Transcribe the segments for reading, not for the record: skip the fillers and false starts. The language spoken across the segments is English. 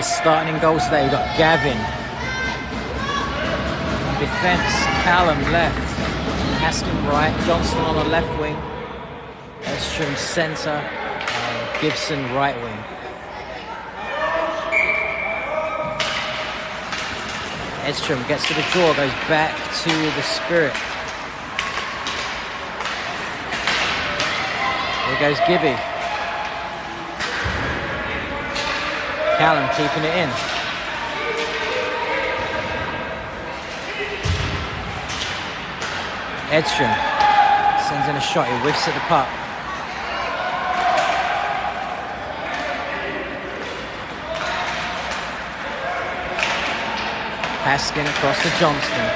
Spirit is starting in goals today. You've got Gavin. Defence, Callum left. Haskin right. Johnston on the left wing. Edstrom centre. And Gibson right wing. Edstrom gets to the draw, goes back to the Spirit. Here goes Gibby. Callum keeping it in. Edstrom sends in a shot, he whiffs at the puck. Haskin across to Johnston.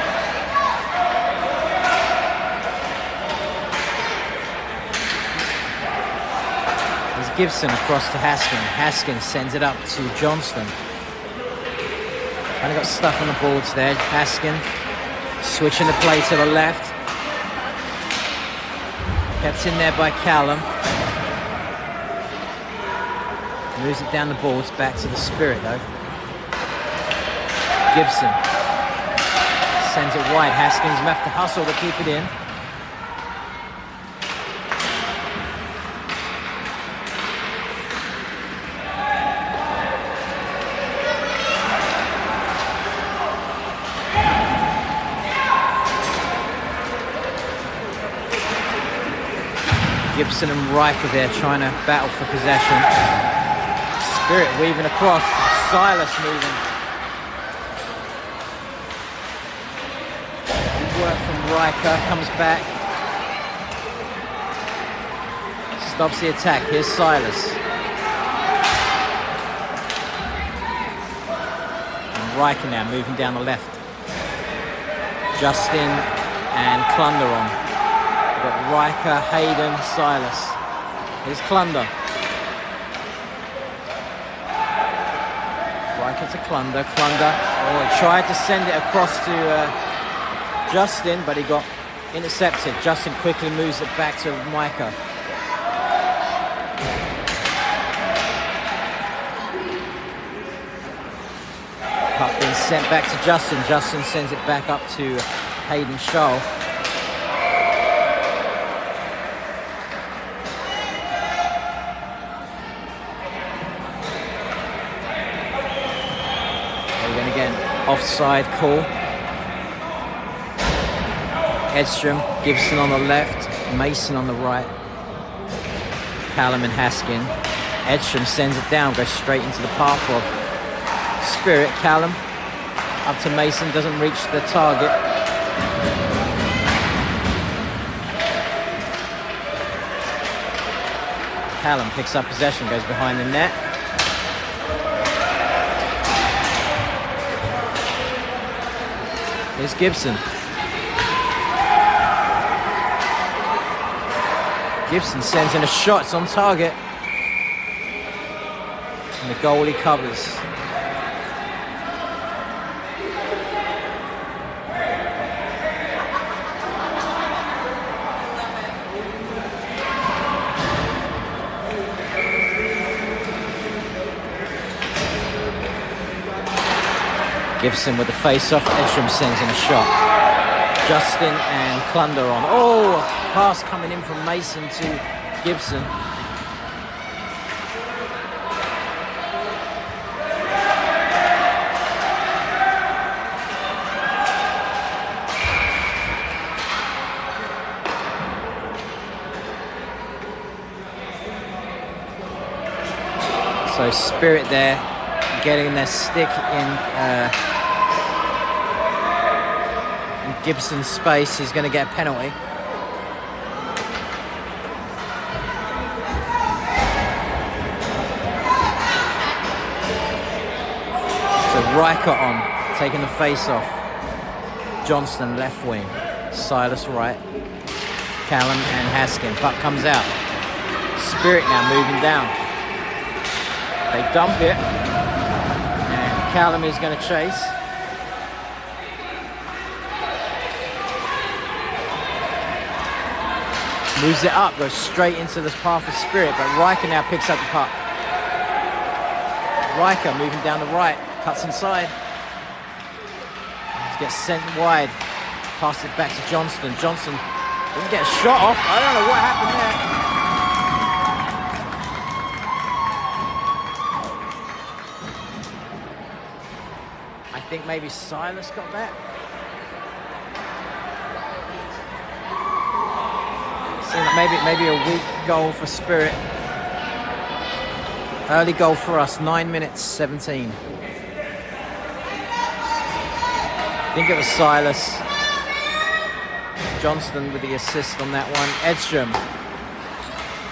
There's Gibson across to Haskin. Haskin sends it up to Johnston. Kind of got stuck on the boards there. Haskin switching the play to the left. Kept in there by Callum. Moves it down the boards, back to the Spirit though. Gibson sends it wide. Haskins will have to hustle to keep it in. Gibson and Riker there trying to battle for possession. Spirit weaving across. Silas moving. Work from Riker, comes back, stops the attack. Here's Silas. And Riker now moving down the left. Justin and Clunder on. We've got Riker, Hayden, Silas. Here's Clunder. Riker to Clunder. Oh, he tried to send it across to Justin, but he got intercepted. Justin quickly moves it back to Micah. Puck being sent back to Justin. Justin sends it back up to Hayden Shaw. We're going to get an offside call. Edstrom, Gibson on the left, Mason on the right, Callum and Haskin. Edstrom sends it down, goes straight into the path of Spirit. Callum up to Mason, doesn't reach the target. Callum picks up possession, goes behind the net. Here's Gibson. Gibson sends in a shot, it's on target. And the goalie covers. Gibson with the face-off, Edstrom sends in a shot. Justin and Clunder on. Oh, a pass coming in from Mason to Gibson. So Spirit there, getting their stick in Gibson's space. He's going to get a penalty. So Riker on, taking the face off. Johnston left wing, Silas right, Callum and Haskin. Puck comes out. Spirit now moving down. They dump it, and Callum is going to chase. Moves it up, goes straight into the path of Spirit, but Riker now picks up the puck. Riker moving down the right, cuts inside. Gets sent wide. Pass it back to Johnston. Johnston doesn't get a shot off. I don't know what happened there. I think maybe Silas got that. Seemed like maybe a weak goal for Spirit. Early goal for us, 9 minutes 17. I think it was Silas. Johnston with the assist on that one. Edstrom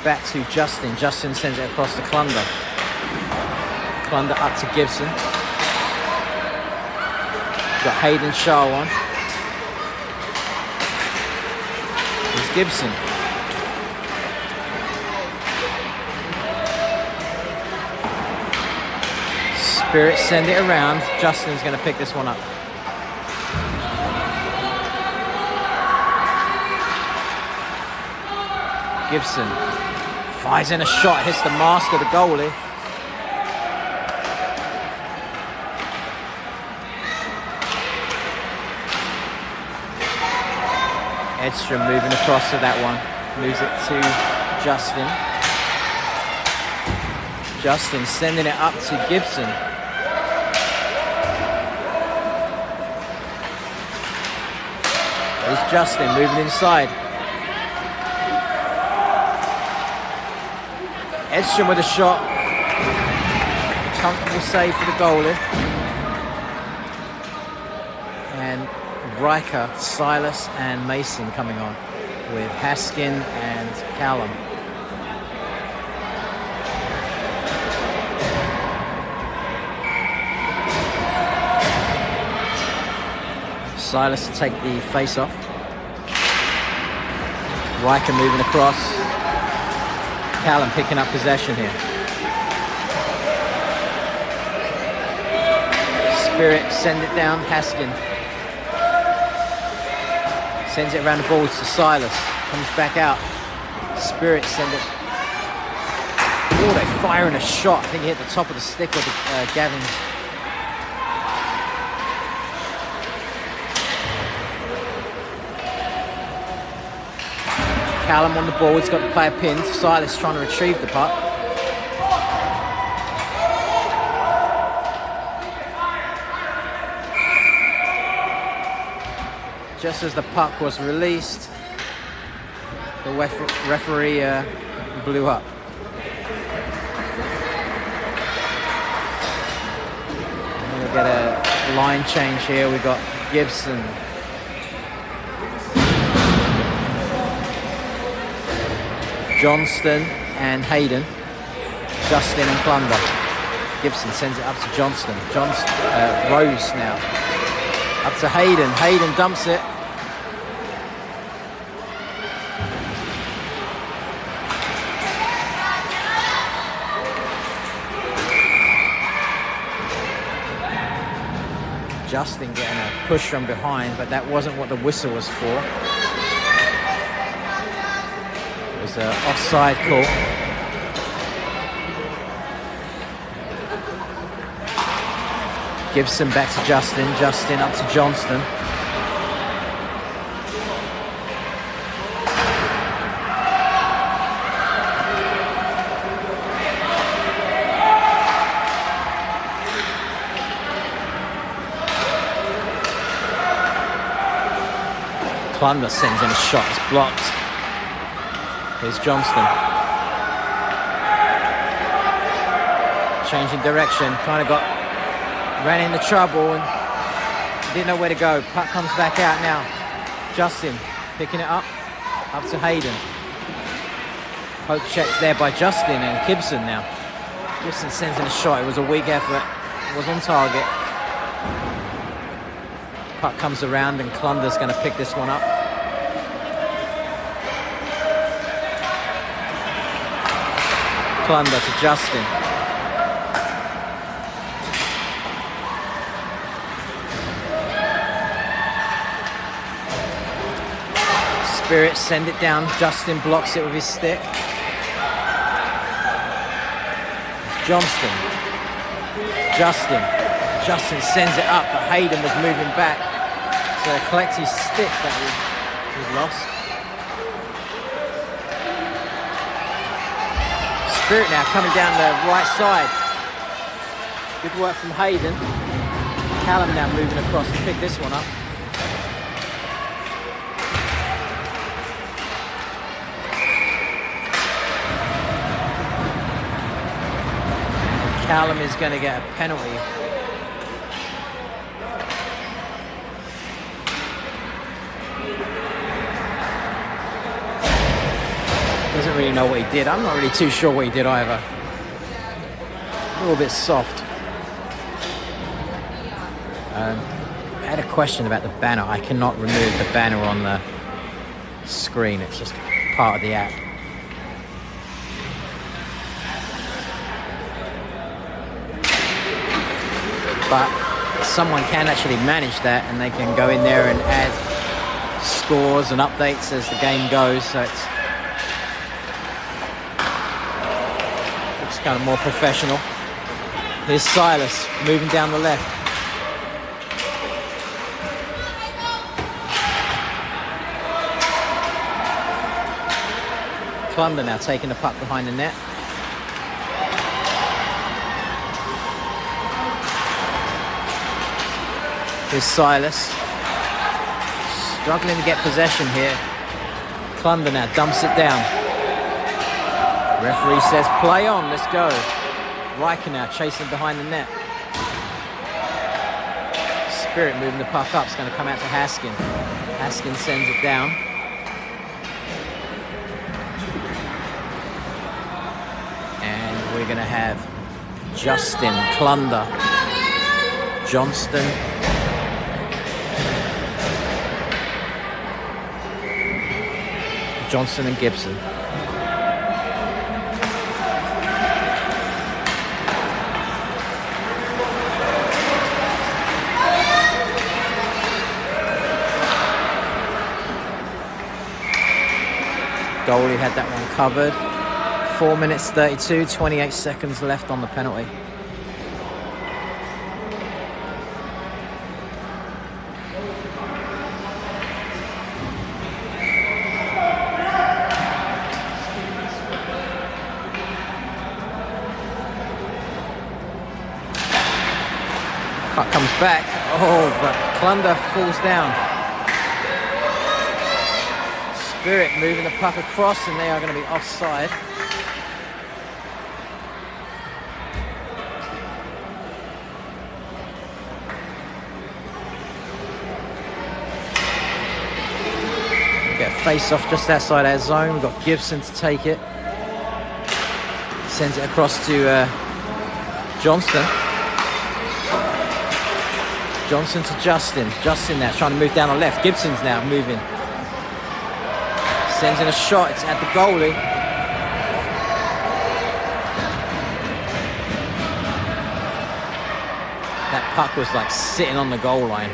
back to Justin. Justin sends it across to Klunder. Klunder up to Gibson. Got Hayden Shaw on. Here's Gibson. Spirit send it around. Justin's going to pick this one up. Gibson fires in a shot, hits the mask of the goalie. Edstrom moving across to that one. Moves it to Justin. Justin sending it up to Gibson. Here's Justin moving inside. Edstrom with a shot. Comfortable save for the goalie. And Riker, Silas and Mason coming on with Haskin and Callum. Silas to take the face off. Riker moving across. Callum picking up possession here. Spirit send it down. Haskin sends it around the boards to Silas. Comes back out. Spirit send it. Oh, they're firing a shot. I think he hit the top of the stick of Gavin's. Callum on the ball, he's got the player pinned. Silas trying to retrieve the puck. Just as the puck was released, the referee blew up. We'll get a line change here. We've got Gibson. Johnston and Hayden. Justin and Klunder. Gibson sends it up to Johnston. Rose now. Up to Hayden. Hayden dumps it. Justin getting a push from behind, but that wasn't what the whistle was for. It was an offside call. Gibson back to Justin. Justin up to Johnston. Klunder sends in a shot, it's blocked. Here's Johnston. Changing direction, ran into trouble and didn't know where to go. Puck comes back out now. Justin picking it up to Hayden. Poke checked there by Justin and Gibson now. Gibson sends in a shot, it was a weak effort, it was on target. Puck comes around and Klunder's going to pick this one up. Klunder to Justin. Spirit send it down. Justin blocks it with his stick. It's Johnston. Justin. Justin sends it up, but Hayden was moving back to collect his stick that he lost. Spirit now coming down the right side. Good work from Hayden. Callum now moving across to pick this one up. Callum is going to get a penalty. Doesn't really know what he did. I'm not really too sure what he did either. A little bit soft. I had a question about the banner. I cannot remove the banner on the screen. It's just part of the app. But someone can actually manage that, and they can go in there and add scores and updates as the game goes. So it's looks kind of more professional. Here's Silas moving down the left. Clunder now taking the puck behind the net. Here's Silas. Struggling to get possession here. Clunder now dumps it down. Referee says play on, let's go. Riker now chasing behind the net. Spirit moving the puck up. It's going to come out to Haskin. Haskin sends it down. And we're going to have Justin, Clunder, Johnston, Johnson and Gibson. Goalie had that one covered. 4 minutes 32, 28 seconds left on the penalty. Puck comes back. Oh, but Clunder falls down. Spirit moving the puck across, and they are going to be offside. We get a face off just outside our zone. We've got Gibson to take it. Sends it across to Johnston. Johnson to Justin. Justin now trying to move down the left. Gibson's now moving. Sends in a shot. It's at the goalie. That puck was like sitting on the goal line.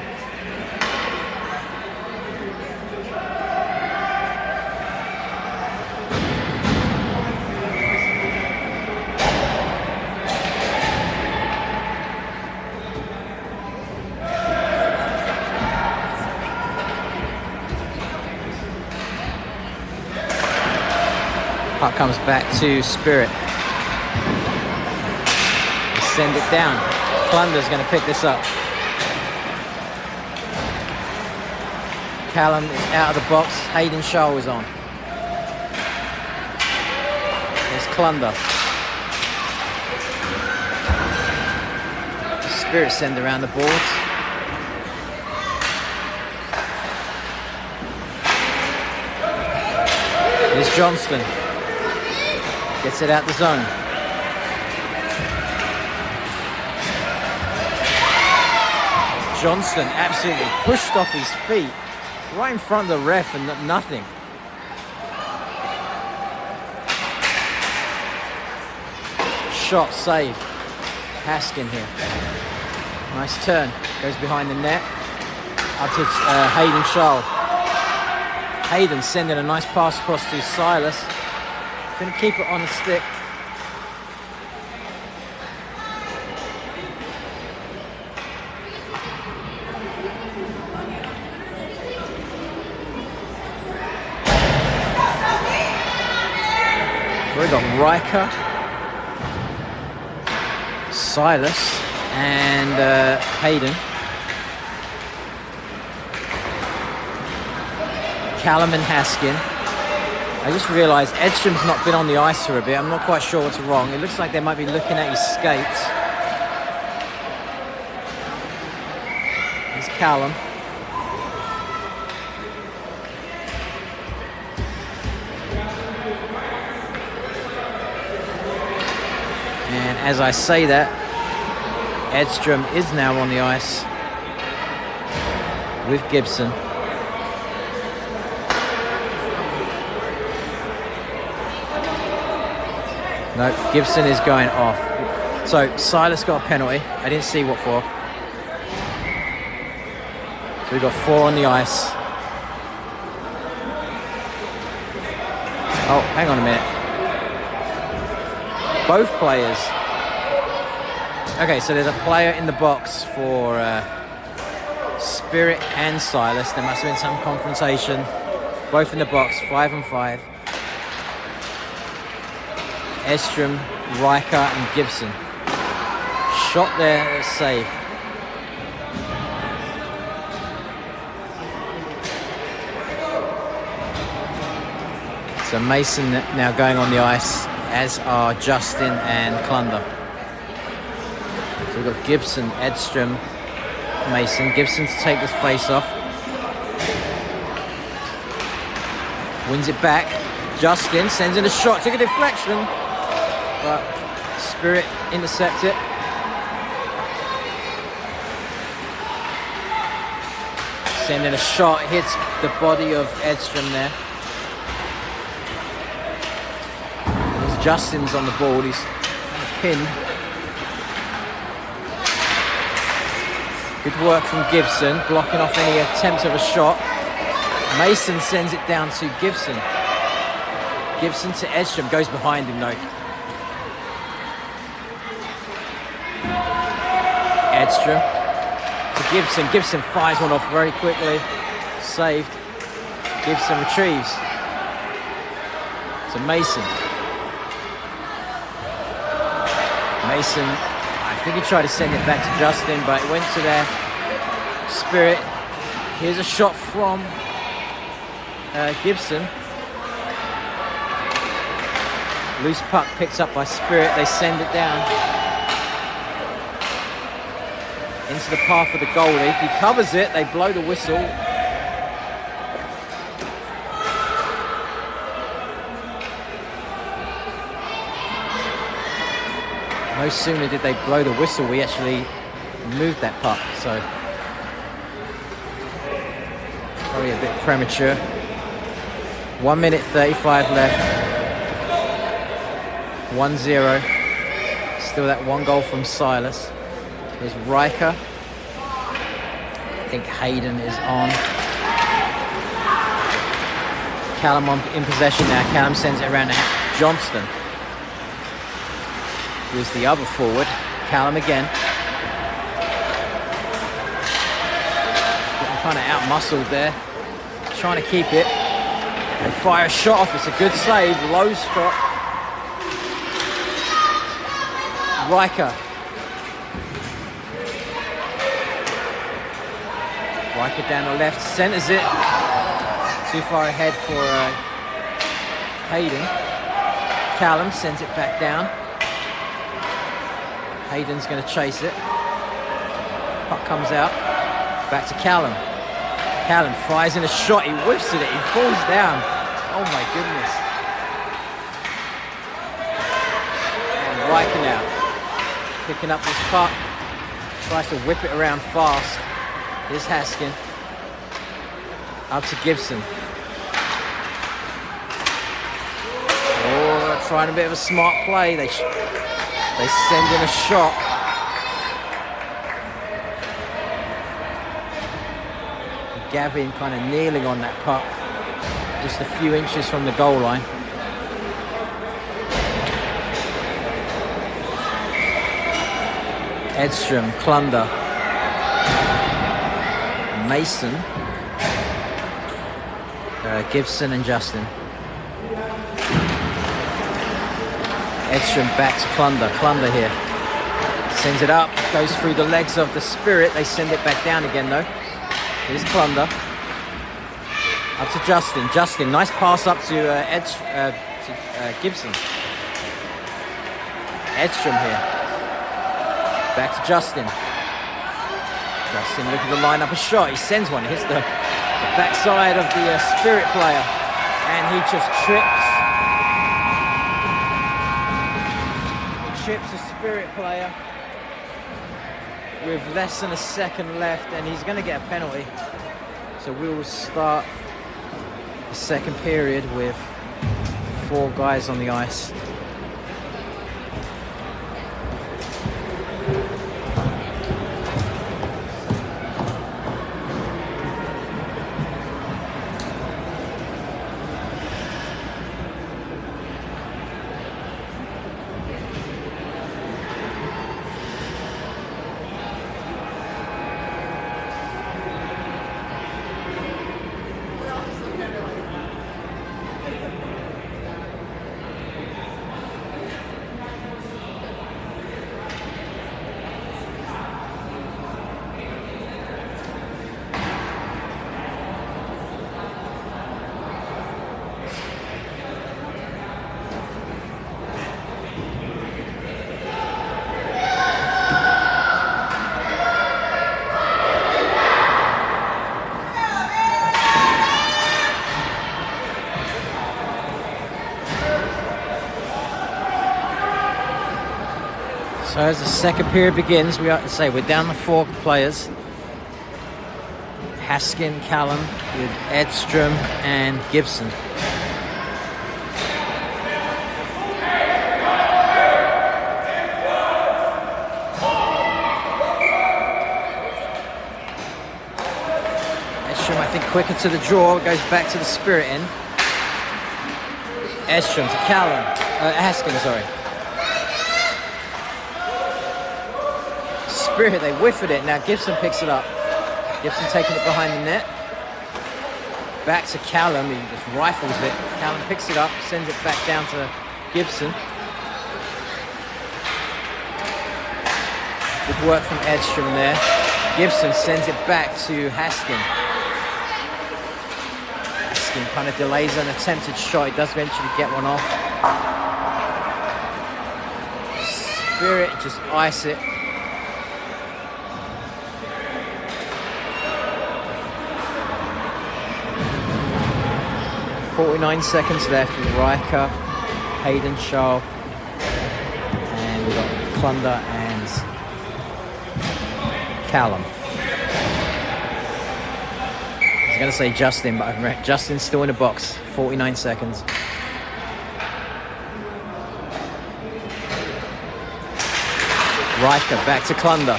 Puck comes back to Spirit. They send it down. Clunder's going to pick this up. Callum is out of the box. Hayden Shaw is on. There's Clunder. Spirit send around the boards. Here's Johnston. Gets it out the zone. Johnston absolutely pushed off his feet right in front of the ref and nothing. Shot saved. Haskin here. Nice turn. Goes behind the net. Up to Hayden Shaw. Hayden sending a nice pass across to Silas. Going to keep it on the stick. We've got Riker, Silas, and Hayden. Callum and Haskin. I just realised Edstrom's not been on the ice for a bit. I'm not quite sure what's wrong. It looks like they might be looking at his skates. Here's Callum. And as I say that, Edstrom is now on the ice with Gibson. No, Gibson is going off. So Silas got a penalty. I didn't see what for. So we've got 4 on the ice. Oh, hang on a minute. Both players. Okay, so there's a player in the box for Spirit and Silas. There must have been some confrontation. Both in the box, 5-on-5. Edstrom, Riker, and Gibson. Shot there, saved. So Mason now going on the ice, as are Justin and Klunder. So we've got Gibson, Edstrom, Mason. Gibson to take this face off. Wins it back. Justin sends in a shot, took a deflection, but Spirit intercepts it. Sending a shot, hits the body of Edstrom there. As Justin's on the board, he's pinned. Good work from Gibson, blocking off any attempt of a shot. Mason sends it down to Gibson. Gibson to Edstrom, goes behind him though. Edstrom to Gibson. Gibson fires one off very quickly. Saved. Gibson retrieves. To Mason. Mason, I think he tried to send it back to Justin, but it went to their Spirit. Here's a shot from Gibson. Loose puck picked up by Spirit. They send it down into the path of the goalie. He covers it. They blow the whistle. No sooner did they blow the whistle, we actually moved that puck. So probably a bit premature. 1 minute 35 left. 1-0. Still that one goal from Silas. There's Riker. I think Hayden is on. Callum in possession now. Callum sends it around to Johnston, who's the other forward. Callum again. Getting kind of out-muscled there. Trying to keep it. They fire a shot off. It's a good save. Low spot. Riker. Riker down the left, centers it. Too far ahead for Hayden. Callum sends it back down. Hayden's going to chase it. Puck comes out. Back to Callum. Callum fires in a shot. He whiffs at it. He falls down. Oh my goodness. And Riker now picking up this puck. Tries to whip it around fast. Here's Haskin. Up to Gibson. Oh, trying a bit of a smart play. They send in a shot. Gavin kind of kneeling on that puck. Just a few inches from the goal line. Edstrom, Klunder, Mason, Gibson and Justin. Edstrom back to Klunder. Klunder here. Sends it up. Goes through the legs of the Spirit. They send it back down again though. Here's Klunder. Up to Justin. Justin, nice pass up to Gibson. Edstrom here. Back to Justin. Justin looking to line up a shot. He sends one. Hits the backside of the Spirit player. And he just trips. He trips the Spirit player with less than a second left. And he's going to get a penalty. So we will start the second period with 4 guys on the ice. So as the second period begins, we're down to 4 players. Haskin, Callum, with Edstrom and Gibson. Edstrom, I think, quicker to the draw, goes back to the Spirit end. Edstrom to Callum, Haskin, sorry. Spirit, they whiff at it. Now Gibson picks it up. Gibson taking it behind the net. Back to Callum, he just rifles it. Callum picks it up, sends it back down to Gibson. Good work from Edstrom there. Gibson sends it back to Haskin. Haskin kind of delays an attempted shot. He does eventually get one off. Spirit just ice it. 49 seconds left with Riker, Hayden, Shaw, and we've got Klunder and Callum. I was going to say Justin, but Justin's still in the box. 49 seconds. Riker back to Klunder.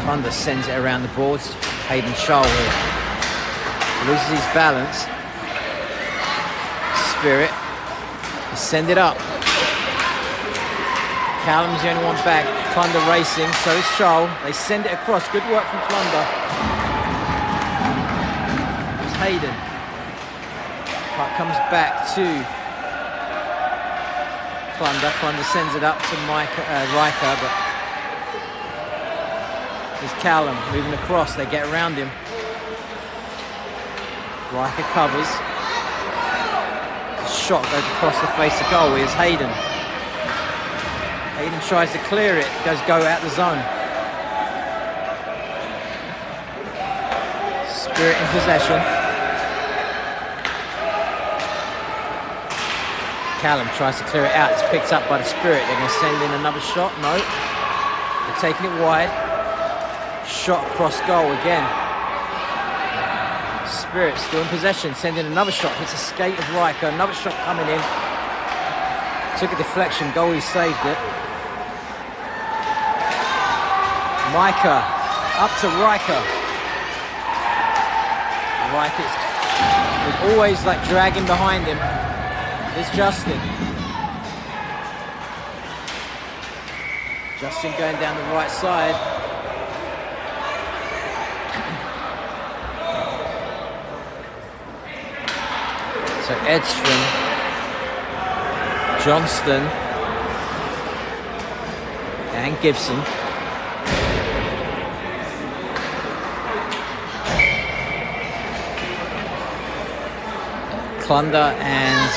Klunder sends it around the boards. Hayden Shaw here. Loses his balance. Spirit, send it up. Callum's the only one back. Klunder racing, so is Shaw. They send it across. Good work from Klunder. It's Hayden. Puck comes back to Klunder. Klunder sends it up to Riker, but there's Callum moving across. They get around him. Riker covers. Shot goes across the face of goal. Here's Hayden. Hayden tries to clear it. Does go out the zone. Spirit in possession. Callum tries to clear it out. It's picked up by the Spirit. They're going to send in another shot. No. They're taking it wide. Shot across goal again. Spirit still in possession, sending another shot, hits a skate of Riker, another shot coming in. Took a deflection, goalie saved it. Micah, up to Riker. Riker is always like dragging behind him. There's Justin. Justin going down the right side. So Edstrom, Johnston, And Gibson. Klunder and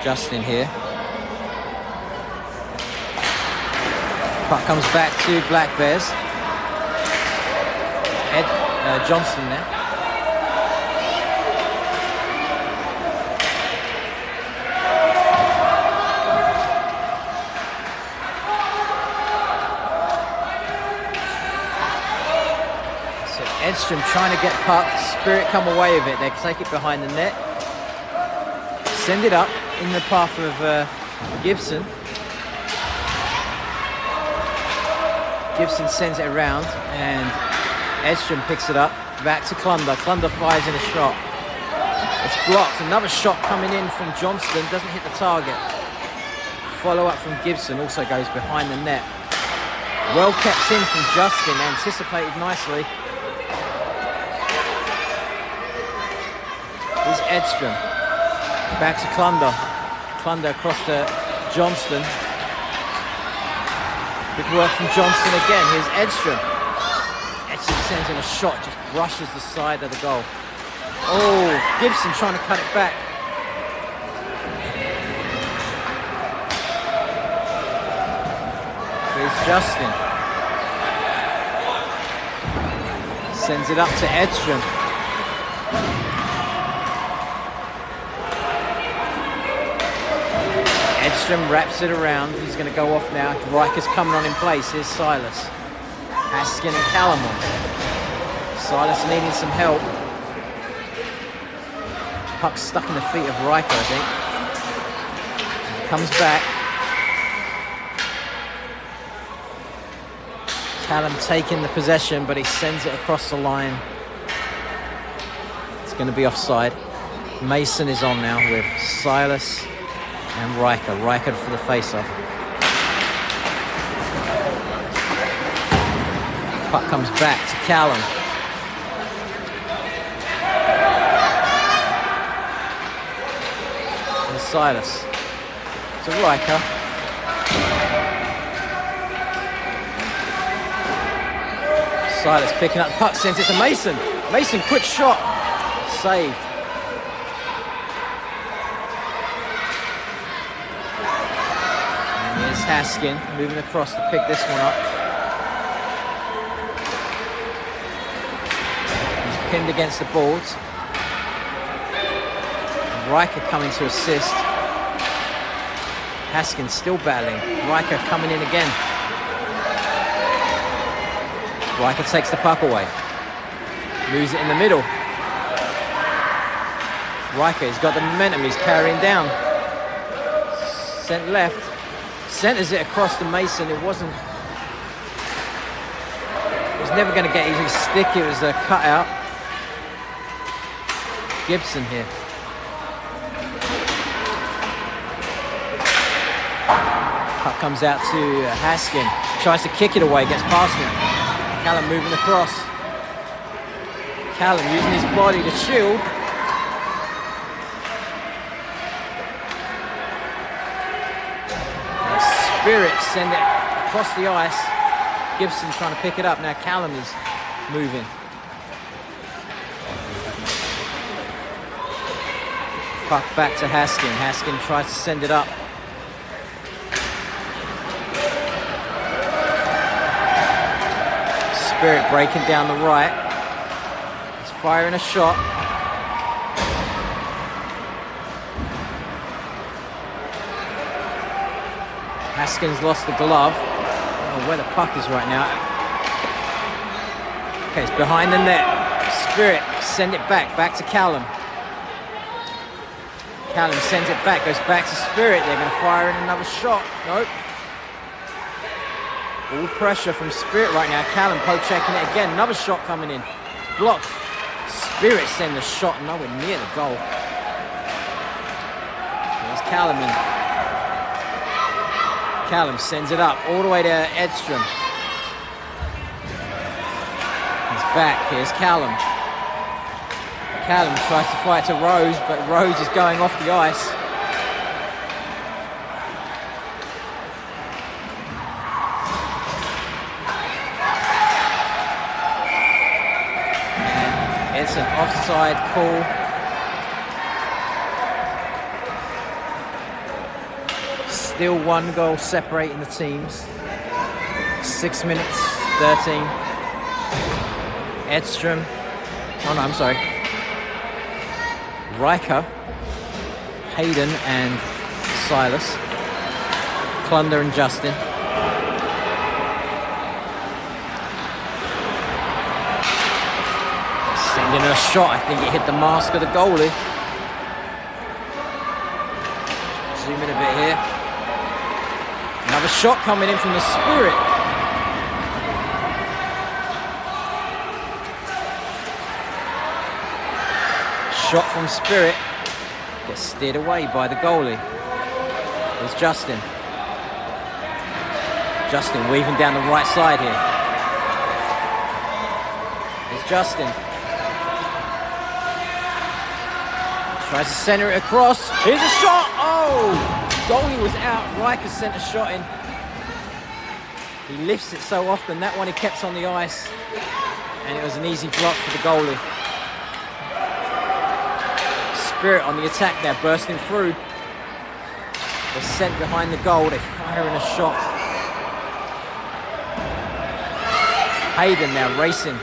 Justin here. Puck comes back to Black Bears. Johnston there. So Edstrom trying to get puck. Spirit come away with it. They take it behind the net. Send it up in the path of Gibson. Gibson sends it around and Edstrom picks it up. Back to Klunder. Klunder fires in a shot. It's blocked. Another shot coming in from Johnston. Doesn't hit the target. Follow up from Gibson. Also goes behind the net. Well kept in from Justin. Anticipated nicely. Here's Edstrom. Back to Klunder. Klunder across to Johnston. Good work from Johnston again. Here's Edstrom. Edstrom sends in a shot, just brushes the side of the goal. Oh, Gibson trying to cut it back. Here's Justin. Sends it up to Edstrom. Edstrom wraps it around. He's going to go off now. Riker's coming on in place. Here's Silas. Haskin and Calamon. Silas needing some help. Puck stuck in the feet of Riker, I think. Comes back. Callum taking the possession, but he sends it across the line. It's going to be offside. Mason is on now with Silas and Riker. Riker for the face-off. Puck comes back to Callum. And Silas to Riker. Silas picking up the puck, sends it to Mason. Mason, quick shot. Saved. And here's Haskin moving across to pick this one up. He's pinned against the boards. Riker coming to assist. Haskin still battling. Riker coming in again. Riker takes the puck away. Moves it in the middle. Riker, he's got the momentum, he's carrying down. Sent left. Centers it across to Mason. It was never going to get his stick, it was a cutout. Gibson here. Puck comes out to Haskin. Tries to kick it away, gets past him. Callum moving across. Callum using his body to shield. And Spirit send it across the ice. Gibson trying to pick it up. Now Callum is moving. Puck back to Haskin. Haskin tries to send it up. Spirit breaking down the right. He's firing a shot. Haskin's lost the glove. I don't know where the puck is right now. Okay, it's behind the net. Spirit, send it back to Callum. Callum sends it back, goes back to Spirit. They're going to fire in another shot. Nope. All pressure from Spirit right now. Callum poke checking it again. Another shot coming in. Blocked. Spirit send the shot nowhere near the goal. There's Callum in. Callum sends it up all the way to Edstrom. He's back. Here's Callum. Callum tries to fight to Rose, but Rose is going off the ice. offside call. Still 1 goal separating the teams. 6 minutes, 13. Edstrom. Oh no, I'm sorry. Riker, Hayden and Silas. Klunder and Justin. Sending a shot. I think it hit the mask of the goalie. Zoom in a bit here. Another shot coming in from the Spirit. Shot from Spirit. Gets steered away by the goalie. There's Justin. Justin weaving down the right side here. There's Justin. Tries to center it across. Here's a shot! Oh! Goalie was out. Riker sent a shot in. He lifts it so often. That one he kept on the ice. And it was an easy block for the goalie. Spirit on the attack there, bursting through. They're sent behind the goal. They fire in a shot. Hayden now racing.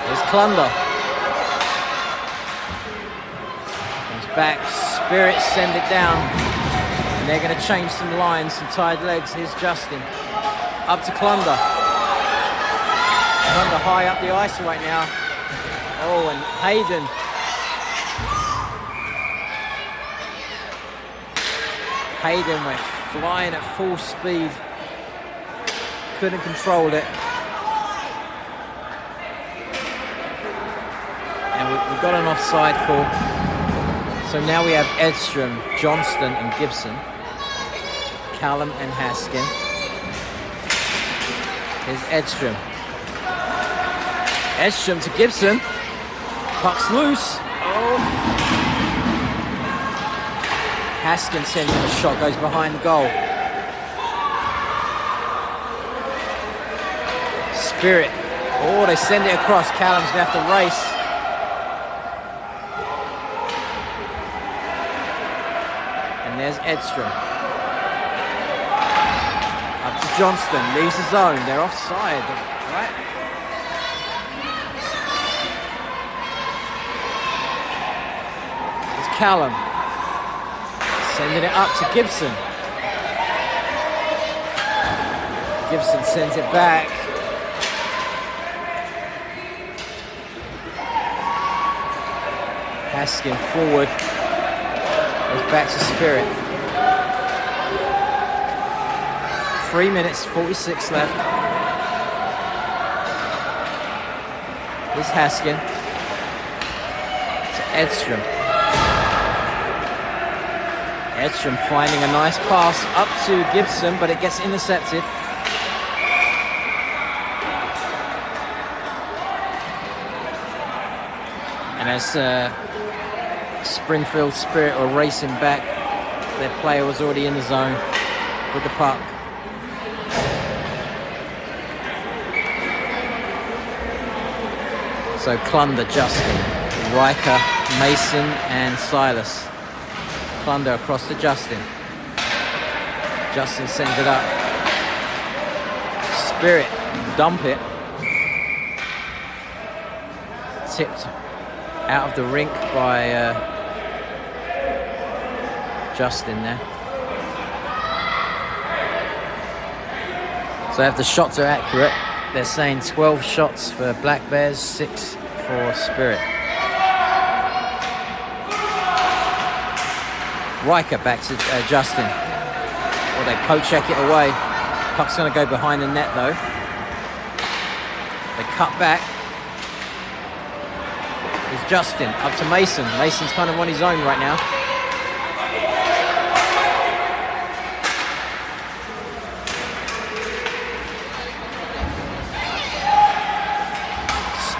There's Klunder. Comes back. Spirit send it down. And they're going to change some lines, some tied legs. Here's Justin. Up to Klunder. Klunder high up the ice right now. Oh, and Hayden. Hayden went flying at full speed. Couldn't control it. And we got an offside call. So now we have Edstrom, Johnston and Gibson. Callum and Haskin. Here's Edstrom. Edstrom to Gibson. Puck's loose. Oh. Haskin sends in a shot, goes behind the goal. Spirit. Oh, they send it across. Callum's gonna have to race. And there's Edstrom. Up to Johnston, leaves the zone. They're offside, right? There's Callum. Sending it up to Gibson. Gibson sends it back. Haskin forward. Goes back to Spirit. 3 minutes, 46 left. Here's Haskin. To Edstrom. Edstrom finding a nice pass up to Gibson, but it gets intercepted. And as Springfield Spirit were racing back, their player was already in the zone with the puck. So Klunder, Justin, Riker, Mason and Silas. Klunder across to Justin. Justin sends it up. Spirit dump it. Tipped out of the rink by Justin there. So if the shots are accurate, they're saying 12 shots for Black Bears, 6 for Spirit. Riker back to Justin. Or they poke check it away. Puck's going to go behind the net though. They cut back. It's Justin up to Mason. Mason's kind of on his own right now.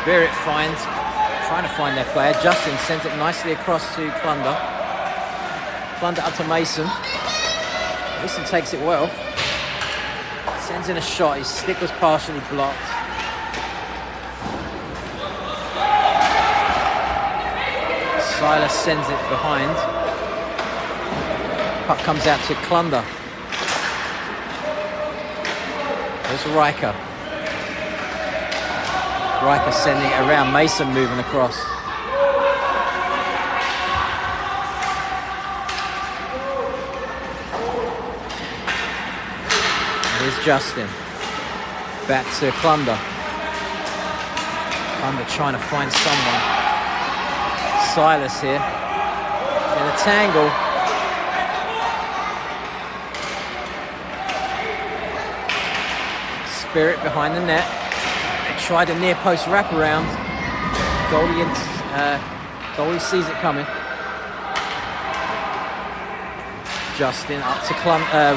Spirit finds, trying to find their player. Justin sends it nicely across to Klunder. Klunder up to Mason. Mason takes it well. Sends in a shot. His stick was partially blocked. Silas sends it behind. Puck comes out to Klunder. There's Riker. Riker sending it around. Mason moving across. Here's Justin. Back to Klunder. Klunder trying to find someone. Silas here. In a tangle. Spirit behind the net. They tried a near post wraparound. Goalie sees it coming. Justin up to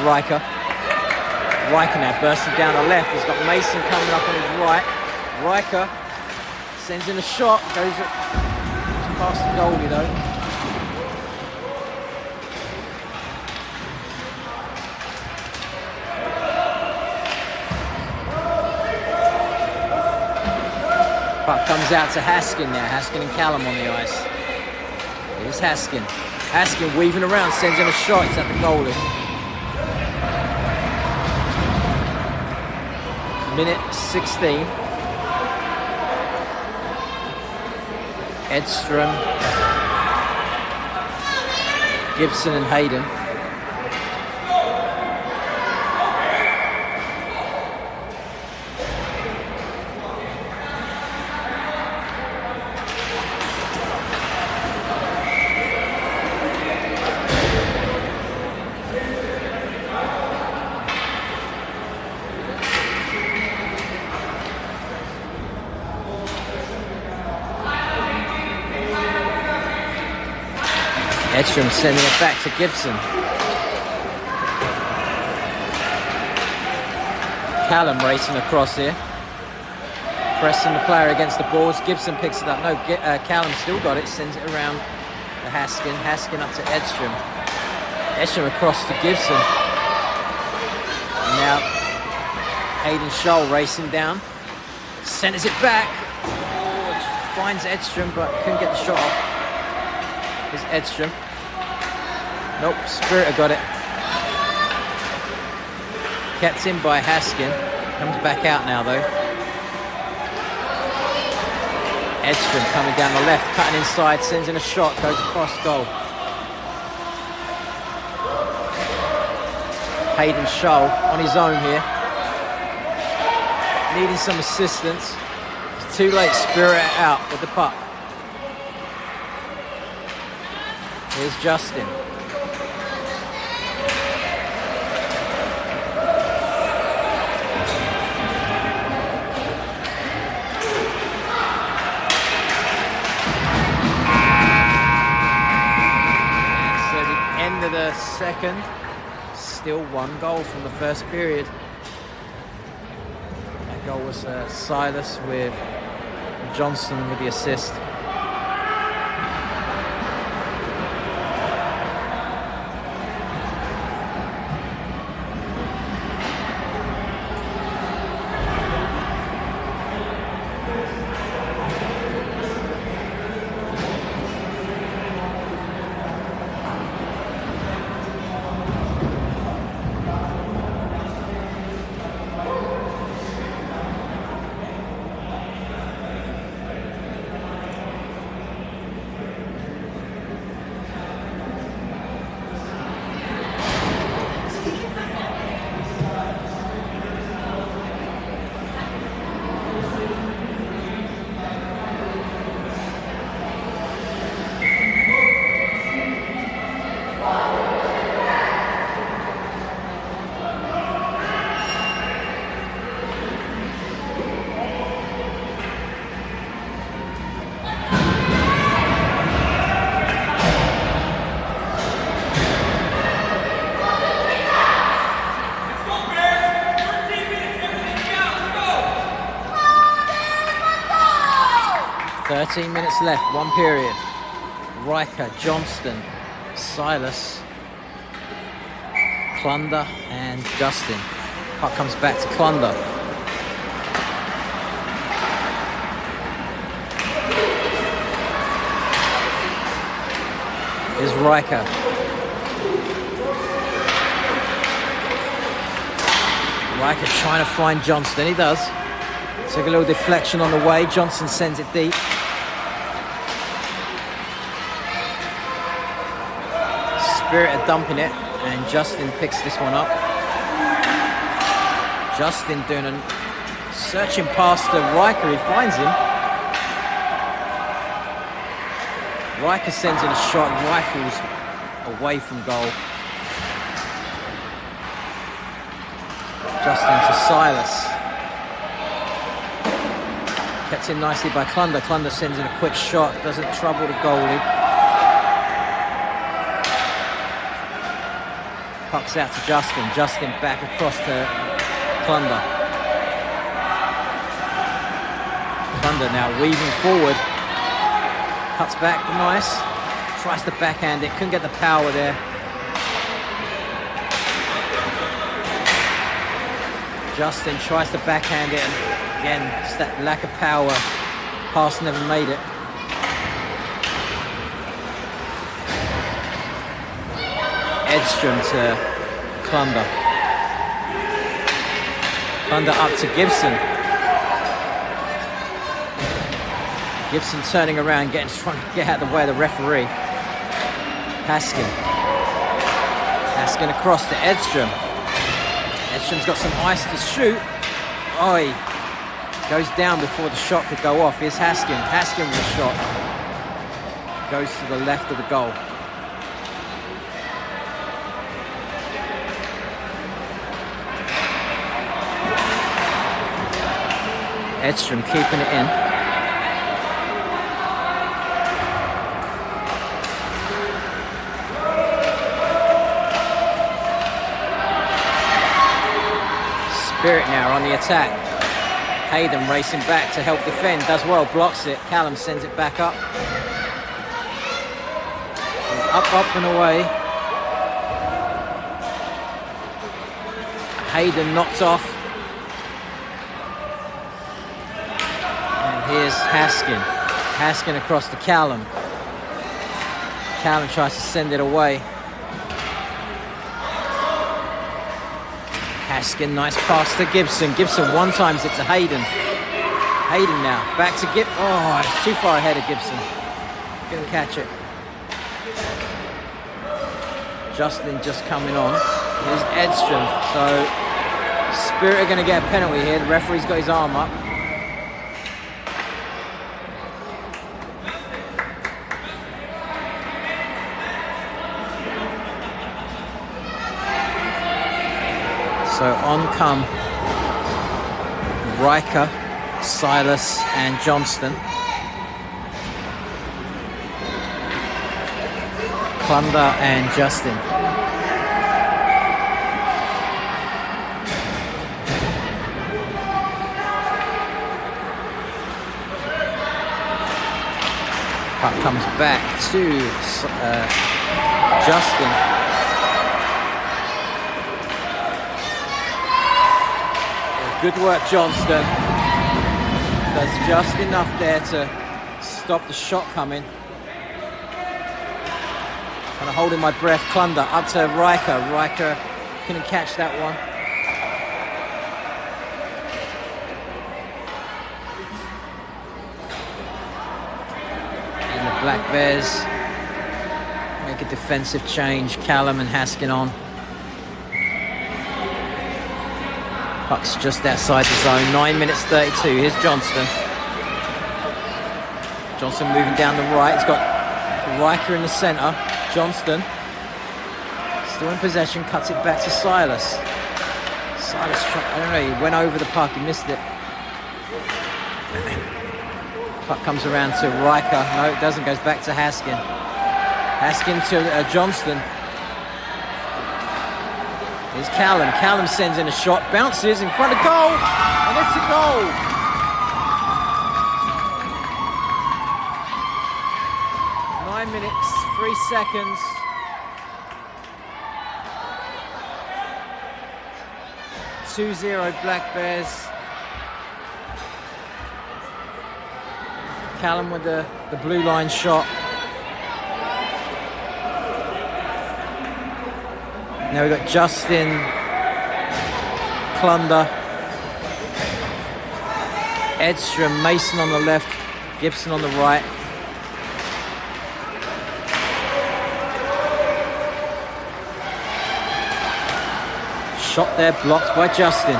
Riker. Riker now bursting down the left. He's got Mason coming up on his right. Riker sends in a shot. Goes past the goalie though. Puck comes out to Haskin now. Haskin and Callum on the ice. Here's Haskin. Haskin weaving around, sends in a shot. It's at the goalie. Minute 16. Edstrom, Gibson and Hayden. Edstrom sending it back to Gibson. Callum racing across here. Pressing the player against the boards. Gibson picks it up. No, Callum still got it. Sends it around to Haskin. Haskin up to Edstrom. Edstrom across to Gibson. And now Hayden Scholl racing down. Centers it back. Oh, finds Edstrom but couldn't get the shot off. Here's Edstrom. Nope, Spirit got it. Kept in by Haskin. Comes back out now though. Edstrom coming down the left, cutting inside, sends in a shot, goes across goal. Hayden Scholl on his own here. Needing some assistance. It's too late, Spirit out with the puck. Here's Justin. So the end of the second, still one goal from the first period. That goal was Silas with Johnston with the assist. Minutes left, one period. Riker, Johnston, Silas, Klunder and Justin. Puck comes back to Klunder. Here's Riker. Riker trying to find Johnston. He does. Took a little deflection on the way. Johnston sends it deep. Spirit are dumping it, and Justin picks this one up. Justin doing a searching past to Riker. He finds him. Riker sends in a shot, rifles away from goal. Justin to Silas. Kept in nicely by Klunder. Klunder sends in a quick shot, doesn't trouble the goalie. Puck's out to Justin. Justin back across to Klunder. Klunder now weaving forward. Cuts back, nice. Tries to backhand it, couldn't get the power there. Justin tries to backhand it, and again, just that lack of power. Pass never made it. Edstrom to Klunder. Klunder up to Gibson. Gibson turning around, trying to get out of the way of the referee. Haskin. Haskin across to Edstrom. Edstrom's got some ice to shoot. Oh, he goes down before the shot could go off. Here's Haskin. Haskin with a shot. Goes to the left of the goal. Edstrom keeping it in. Spirit now on the attack. Hayden racing back to help defend. Does well, blocks it. Callum sends it back up. Up and away. Hayden knocked off. And here's Haskin. Haskin across to Callum. Callum tries to send it away. Haskin, nice pass to Gibson. Gibson one-times it to Hayden. Hayden now, back to Gibson. Oh, it's too far ahead of Gibson. Couldn't catch it. Justin just coming on. Here's Edstrom. So, Spirit are going to get a penalty here. The referee's got his arm up. So on come Riker, Silas and Johnston. Klunder and Justin. Puck comes back to Justin. Good work, Johnston. Does just enough there to stop the shot coming. Kind of holding my breath. Klunder up to Riker. Riker couldn't catch that one. And the Black Bears make a defensive change. Callum and Haskin on. Puck's just outside the zone. 9 minutes 32. Here's Johnston. Johnston moving down the right. He's got Riker in the centre. Johnston still in possession. Cuts it back to Silas. Silas, I don't know, he went over the puck. He missed it. Puck comes around to Riker. No, it doesn't. Goes back to Haskin. Haskin to Johnston. Here's Callum. Callum sends in a shot, bounces in front of goal, and it's a goal. Nine minutes, 3 seconds. (2-0) Black Bears. Callum with the blue line shot. Now we've got Justin, Klunder, Edstrom, Mason on the left, Gibson on the right. Shot there, blocked by Justin.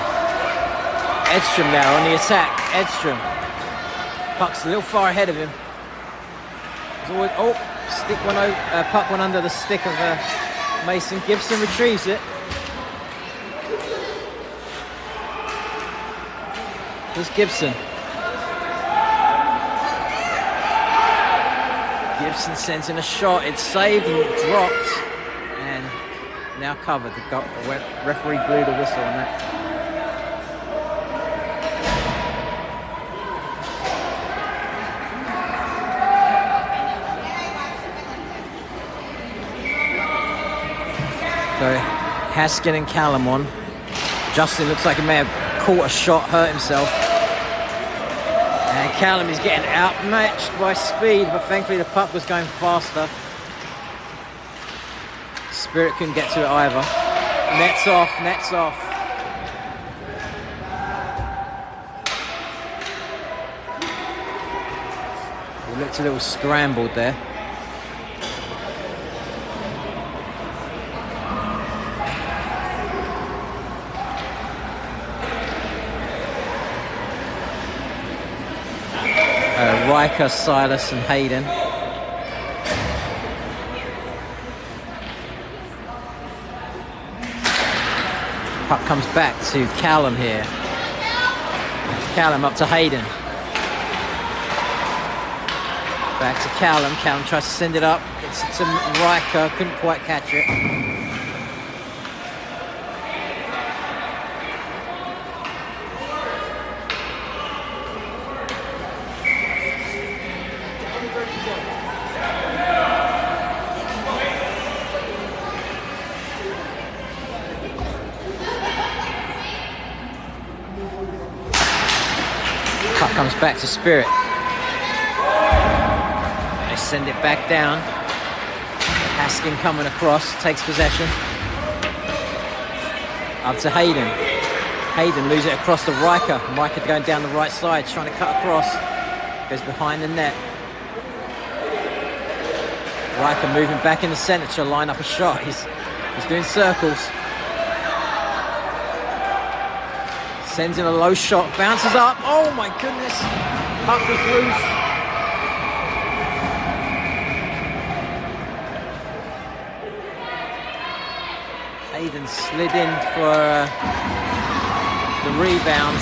Edstrom now on the attack. Edstrom. Puck's a little far ahead of him. Always, puck went under the stick of Mason. Gibson retrieves it. Here's Gibson. Gibson sends in a shot. It's saved and it drops. And now covered. The referee blew the whistle on that. So Haskin and Callum on. Justin looks like he may have caught a shot, hurt himself. And Callum is getting outmatched by speed, but thankfully the puck was going faster. Spirit couldn't get to it either. Nets off, nets off. He looked a little scrambled there. Riker, Silas and Hayden. Puck comes back to Callum here. Callum up to Hayden. Back to Callum. Callum tries to send it up. It's to Riker. Couldn't quite catch it. Puck comes back to Spirit. They send it back down. Haskin coming across, takes possession. Up to Hayden. Hayden loses it across to Riker. Riker going down the right side, trying to cut across. Goes behind the net. Riker moving back in the centre to line up a shot. He's doing circles. Sends in a low shot, bounces up. Oh my goodness. Puck was loose. Hayden slid in for the rebound.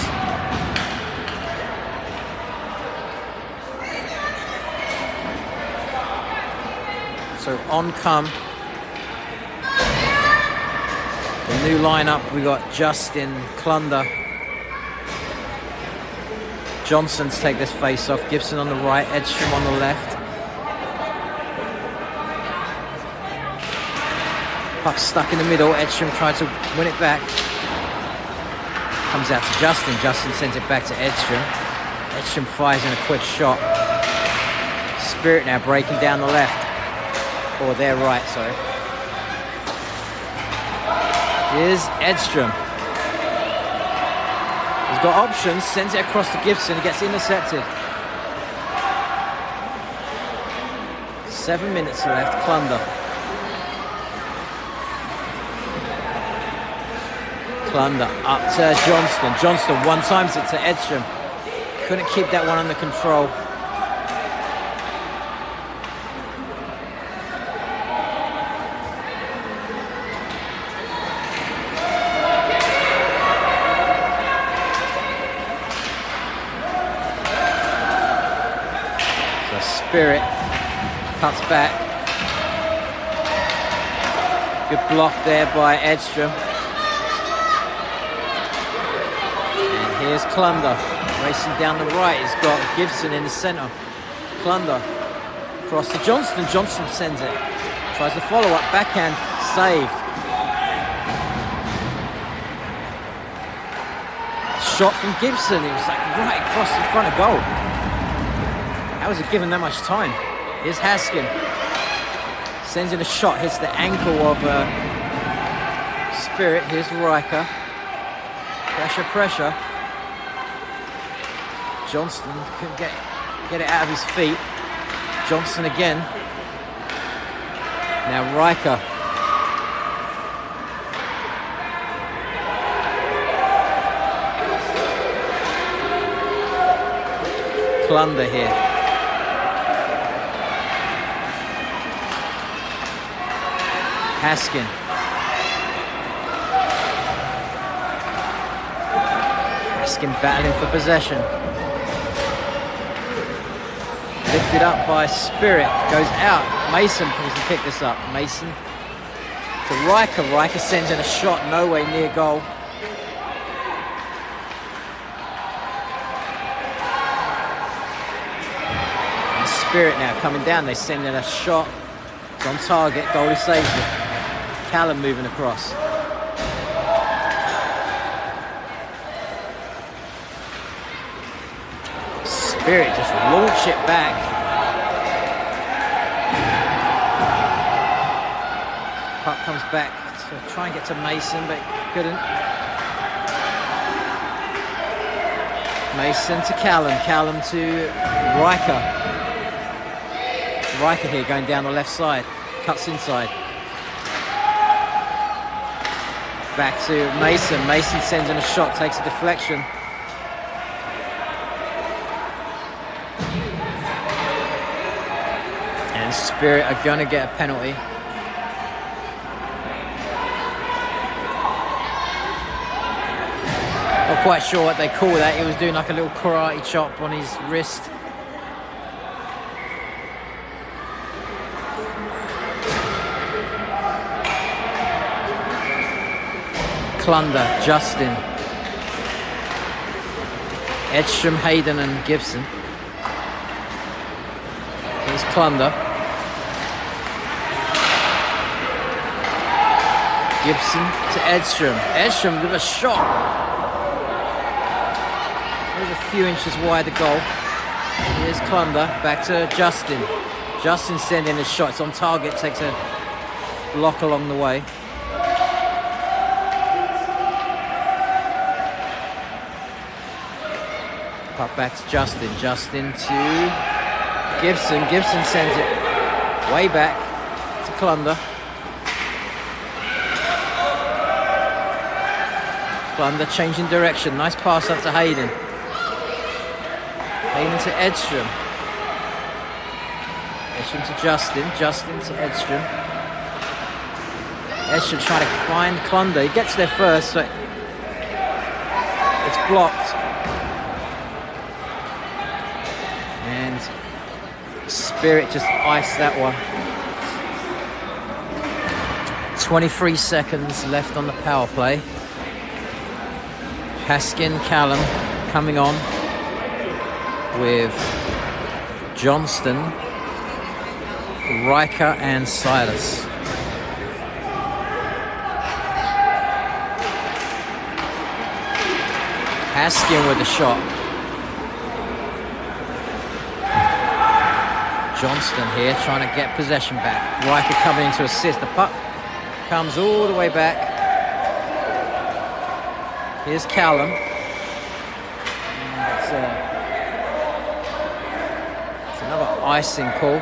So on come the new lineup. We got Justin, Klunder, Johnson to take this face off. Gibson on the right, Edstrom on the left. Puck stuck in the middle. Edstrom tries to win it back. Comes out to Justin. Justin sends it back to Edstrom. Edstrom fires in a quick shot. Spirit now breaking down the left. Or their right, sorry. Here's Edstrom. He's got options, sends it across to Gibson, gets intercepted. 7 minutes left, Klunder. Klunder up to Johnston. Johnston one-times it to Edstrom. Couldn't keep that one under control. Spirit cuts back. Good block there by Edstrom. And here's Klunder racing down the right. He's got Gibson in the centre. Klunder across to Johnston. Johnston sends it. Tries to follow up. Backhand saved. Shot from Gibson. It was like right across in front of goal. How was it given that much time? Here's Haskin. Sends in a shot, hits the ankle of Spirit. Here's Riker. Pressure. Johnston couldn't get it out of his feet. Johnston again. Now Riker. Clunder here. Haskin. Haskin battling for possession. Lifted up by Spirit. Goes out. Mason needs to pick this up. Mason to Riker. Riker sends in a shot. No way near goal. And Spirit now coming down. They send in a shot. It's on target. Goalie saves it. Callum moving across. Spirit just launch it back. Puck comes back to try and get to Mason, but couldn't. Mason to Callum. Callum to Riker. Riker here going down the left side. Cuts inside. Back to Mason. Mason sends in a shot, takes a deflection. And Spirit are going to get a penalty. Not quite sure what they call that. He was doing like a little karate chop on his wrist. Clunder, Justin, Edstrom, Hayden and Gibson. Here's Clunder. Gibson to Edstrom. Edstrom with a shot. There's a few inches wide of goal. Here's Clunder, back to Justin. Justin sending his shot. It's on target, takes a block along the way. Puck back to Justin. Justin to Gibson. Gibson sends it way back to Clunder. Clunder changing direction. Nice pass up to Hayden. Hayden to Edstrom. Edstrom to Justin. Justin to Edstrom. Edstrom trying to find Clunder. He gets there first, but it's blocked. And Spirit just iced that one. 23 seconds left on the power play. Haskin, Callum coming on with Johnston, Riker and Silas. Haskin with the shot. Johnston here trying to get possession back. Riker coming in to assist. The puck comes all the way back. Here's Callum. It's another icing call.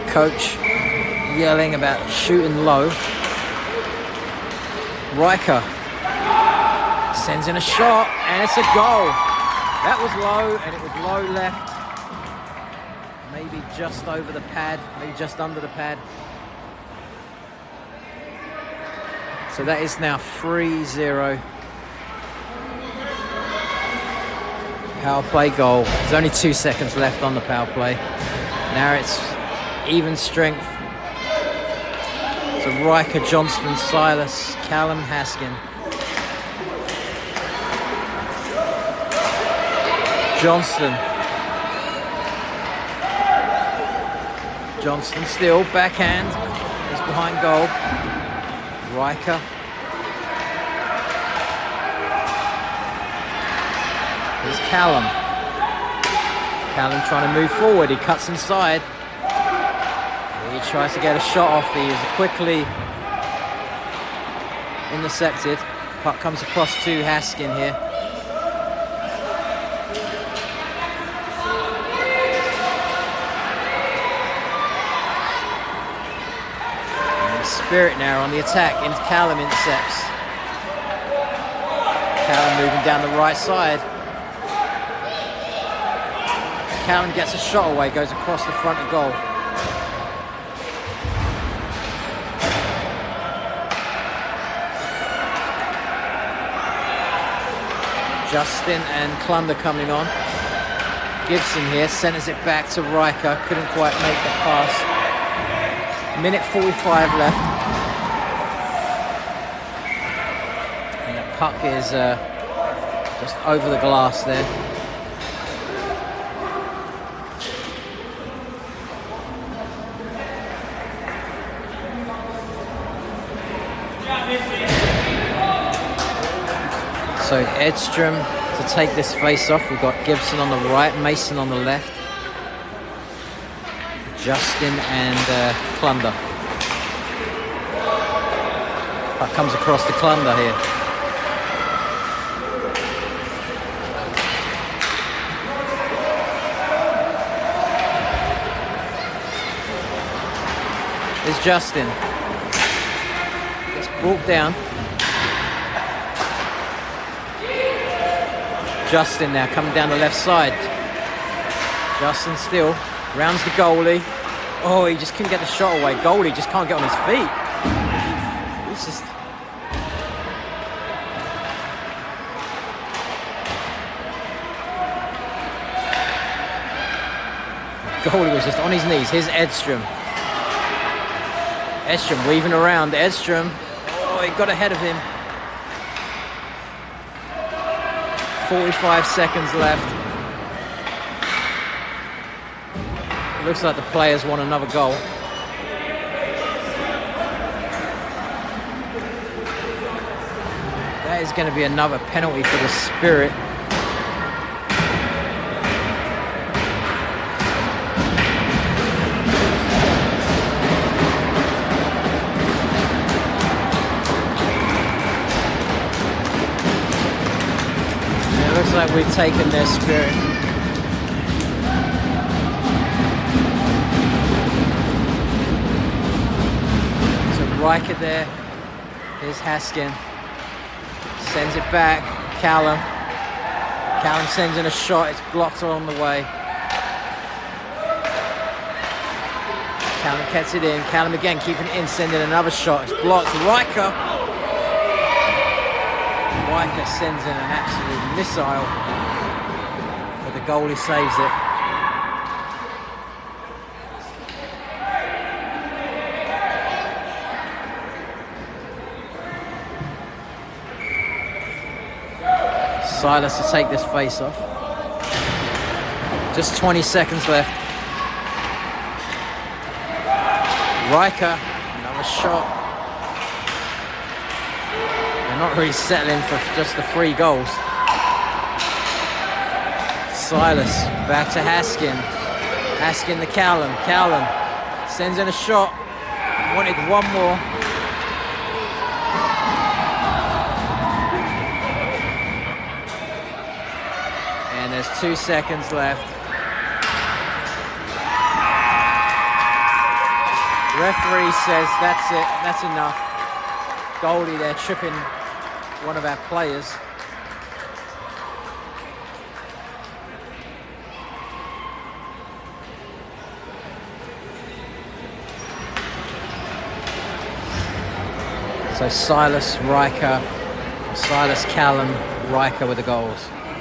Coach yelling about shooting low. Riker sends in a shot and it's a goal. That was low and it was low left. Maybe just over the pad, maybe just under the pad. So that is now 3-0. Power play goal. There's only 2 seconds left on the power play. Now it's even strength. So Riker, Johnston, Silas, Callum, Haskin. Johnston. Johnston still, backhand. He's behind goal. Riker. Here's Callum. Callum trying to move forward. He cuts inside. He tries to get a shot off. He is quickly intercepted. Puck comes across to Haskin here. And Spirit now on the attack. And Callum intercepts. Callum moving down the right side. Callum gets a shot away, goes across the front of goal. Justin and Klunder coming on. Gibson here centers it back to Riker. Couldn't quite make the pass. Minute 45 left. And the puck is just over the glass there. So Edstrom to take this face-off. We've got Gibson on the right, Mason on the left. Justin and Klunder. That comes across to Klunder here. There's Justin. Gets brought down. Justin now coming down the left side. Justin still rounds the goalie. Oh, he just couldn't get the shot away. Goalie just can't get on his feet. He's just... Goalie was just on his knees. Here's Edstrom. Edstrom weaving around. Edstrom. Oh, he got ahead of him. 45 seconds left. Looks like the players want another goal. That is going to be another penalty for the Spirit. Looks like we've taken their Spirit. So Riker there. Here's Haskin. Sends it back. Callum. Callum sends in a shot. It's blocked along the way. Callum gets it in. Callum again keeping it in, sending another shot. It's blocked. Riker sends in an absolute missile, but the goalie saves it. Silas to take this face off. Just 20 seconds left. Riker, another shot. Not really settling for just the 3 goals. Silas back to Haskin. Haskin to Callum. Callum sends in a shot. Wanted one more. And there's 2 seconds left. Referee says that's it. That's enough. Goalie there tripping one of our players. So Silas, Riker, Silas, Callum, Riker with the goals.